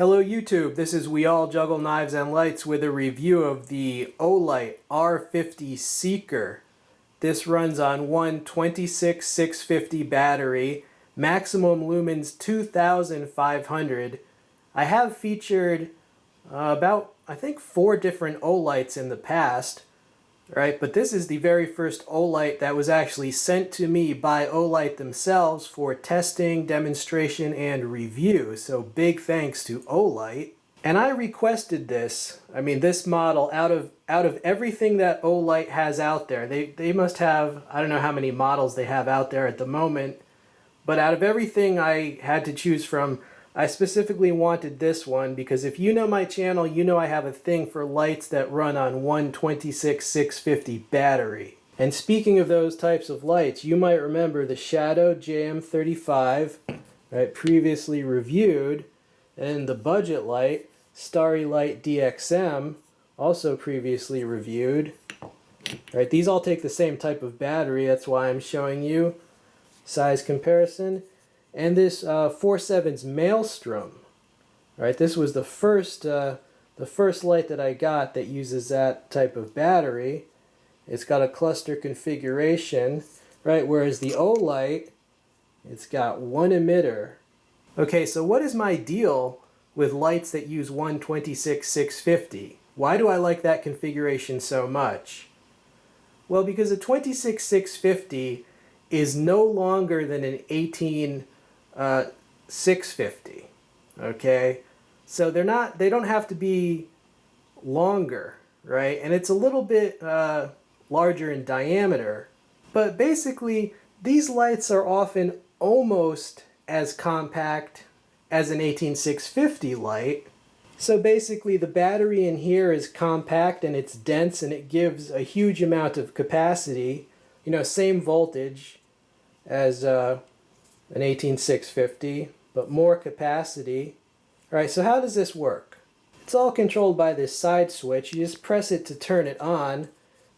Hello YouTube, this is We All Juggle Knives and Lights with a review of the Olight R50 Seeker. This runs on one 26650 battery, maximum lumens 2500. I have featured about, I think, 4 different Olights in the past, right? But this is the very first Olight that was actually sent to me by Olight themselves for testing, demonstration, and review. So big thanks to Olight. And I requested this. I mean, this model out of everything that Olight has out there. They must have, I don't know how many models they have out there at the moment, but out of everything I had to choose from, I specifically wanted this one because if you know my channel, you know I have a thing for lights that run on one 26650 battery. And speaking of those types of lights, you might remember the Shadow JM35, right, previously reviewed, and the budget light, Starry Light DXM, also previously reviewed. Right, these all take the same type of battery, that's why I'm showing you size comparison. And this 4.7's Maelstrom, right? This was the first light that I got that uses that type of battery. It's got a cluster configuration, right? Whereas the Olight, it's got one emitter. Okay, so what is my deal with lights that use one 26650? Why do I like that configuration so much? Well, because a 26650 is no longer than an 650, okay? So they don't have to be longer, right? And it's a little bit larger in diameter, but basically these lights are often almost as compact as an 18650 light. So basically the battery in here is compact and it's dense and it gives a huge amount of capacity, you know, same voltage as an 18650, but more capacity. All right, so how does this work? It's all controlled by this side switch. You just press it to turn it on.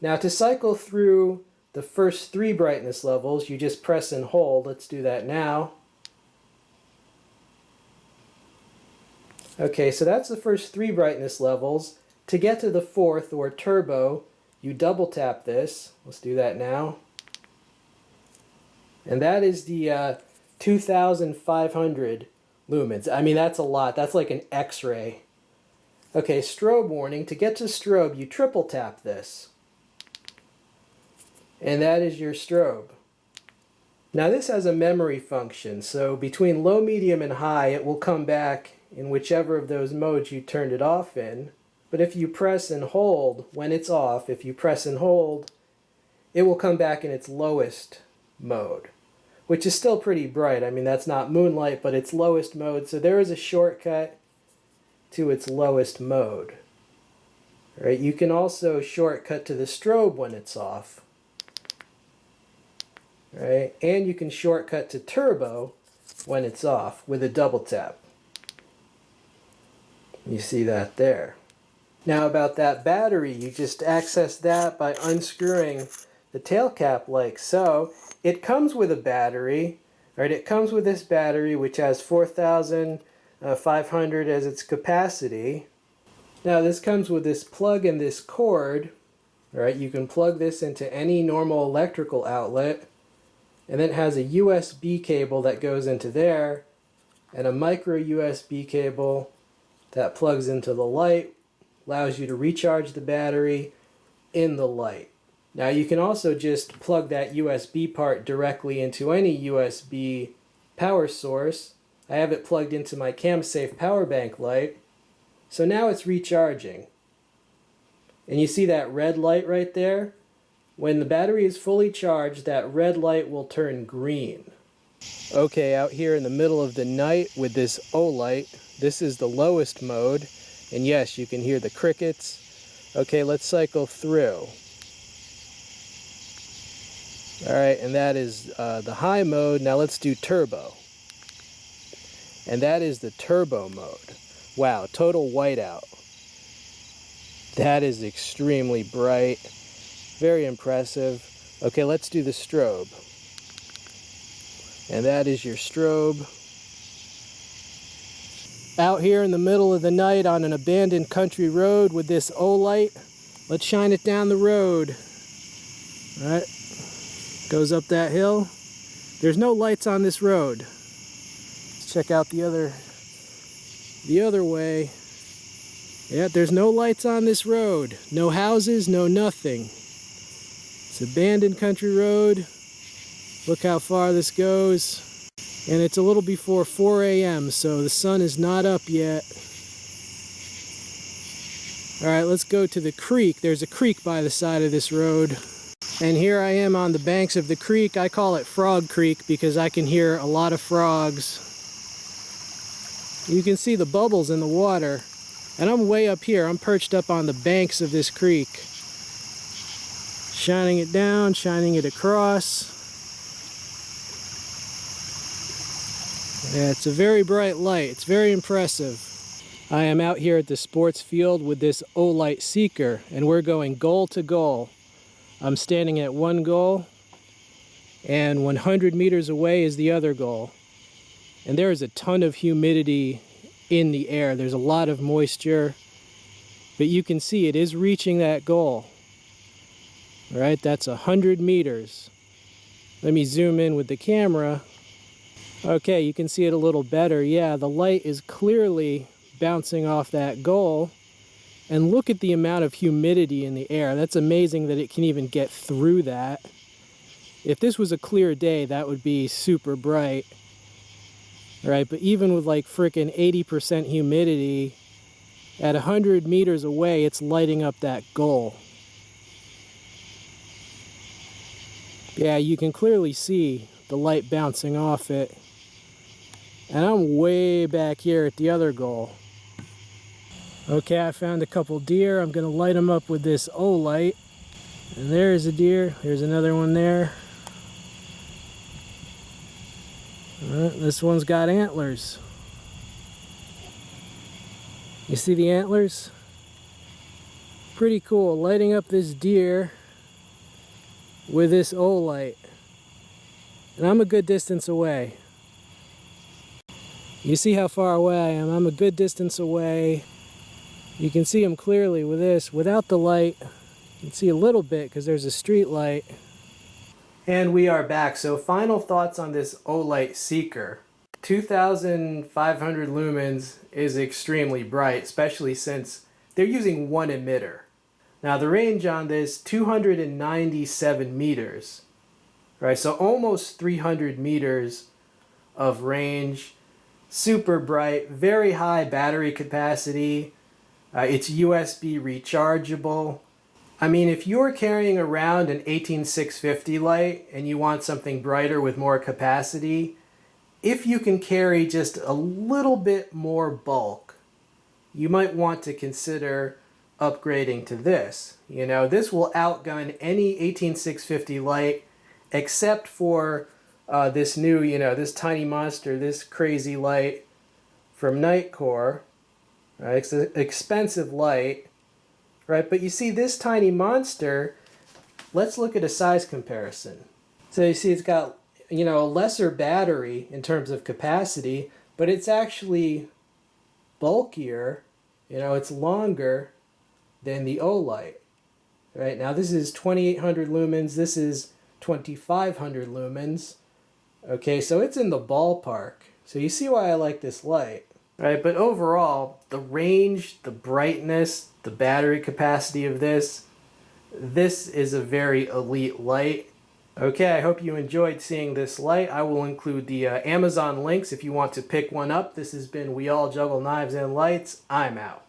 Now to cycle through the first 3 brightness levels, you just press and hold. Let's do that now. Okay, so that's the first 3 brightness levels. To get to the 4th, or turbo, you double tap this. Let's do that now. And that is the 2500 lumens. I mean, that's a lot. That's like an X-ray. Okay, strobe warning. To get to strobe, you triple tap this. And that is your strobe. Now this has a memory function, so between low, medium, and high, it will come back in whichever of those modes you turned it off in. But if you press and hold when it's off, if you press and hold, it will come back in its lowest mode, which is still pretty bright. I mean, that's not moonlight, but it's lowest mode, so there is a shortcut to its lowest mode. All right, you can also shortcut to the strobe when it's off. All right, and you can shortcut to turbo when it's off with a double tap. You see that there. Now about that battery, you just access that by unscrewing the tail cap like so. It comes with a battery, right? It comes with this battery which has 4,500 as its capacity. Now this comes with this plug and this cord, right? You can plug this into any normal electrical outlet, and then it has a USB cable that goes into there and a micro USB cable that plugs into the light, allows you to recharge the battery in the light. Now you can also just plug that USB part directly into any USB power source. I have it plugged into my CamSafe power bank light. So now it's recharging. And you see that red light right there? When the battery is fully charged, that red light will turn green. Okay, out here in the middle of the night with this Olight, this is the lowest mode. And yes, you can hear the crickets. Okay, let's cycle through. Alright, and that is the high mode. Now let's do turbo. And that is the turbo mode. Wow, total whiteout. That is extremely bright. Very impressive. Okay, let's do the strobe. And that is your strobe. Out here in the middle of the night on an abandoned country road with this Olight. Let's shine it down the road. All right, goes up that hill. There's no lights on this road. Let's check out the other way. Yeah, there's no lights on this road. No houses, no nothing. It's an abandoned country road. Look how far this goes. And it's a little before 4 a.m., so the sun is not up yet. All right, let's go to the creek. There's a creek by the side of this road. And here I am on the banks of the creek. I call it Frog Creek because I can hear a lot of frogs. You can see the bubbles in the water. And I'm way up here. I'm perched up on the banks of this creek. Shining it down, shining it across. Yeah, it's a very bright light. It's very impressive. I am out here at the sports field with this Olight Seeker, and we're going goal to goal. I'm standing at one goal, and 100 meters away is the other goal. And there is a ton of humidity in the air. There's a lot of moisture, but you can see it is reaching that goal. All right, that's 100 meters. Let me zoom in with the camera. Okay, you can see it a little better. Yeah, the light is clearly bouncing off that goal. And look at the amount of humidity in the air. That's amazing that it can even get through that. If this was a clear day, that would be super bright. Right, but even with like frickin' 80% humidity, at 100 meters away, it's lighting up that goal. Yeah, you can clearly see the light bouncing off it. And I'm way back here at the other goal. Okay, I found a couple deer. I'm gonna light them up with this Olight. And there's a deer. There's another one there. This one's got antlers. You see the antlers? Pretty cool. Lighting up this deer with this Olight. And I'm a good distance away. You see how far away I am? I'm a good distance away. You can see them clearly with this. Without the light, you can see a little bit because there's a street light. And we are back. So final thoughts on this Olight Seeker. 2,500 lumens is extremely bright, especially since they're using one emitter. Now the range on this, 297 meters. Right, so almost 300 meters of range. Super bright, very high battery capacity. It's USB rechargeable. I mean, if you're carrying around an 18650 light and you want something brighter with more capacity, if you can carry just a little bit more bulk, you might want to consider upgrading to this. You know, this will outgun any 18650 light except for this new, this tiny monster, this crazy light from Nightcore. Right? It's an expensive light, right? But you see this tiny monster, let's look at a size comparison. So you see it's got, a lesser battery in terms of capacity, but it's actually bulkier, it's longer than the Olight. Right? Now this is 2800 lumens, this is 2500 lumens. Okay, so it's in the ballpark. So you see why I like this light. Right, but overall, the range, the brightness, the battery capacity of this is a very elite light. Okay, I hope you enjoyed seeing this light. I will include the Amazon links if you want to pick one up. This has been We All Juggle Knives and Lights. I'm out.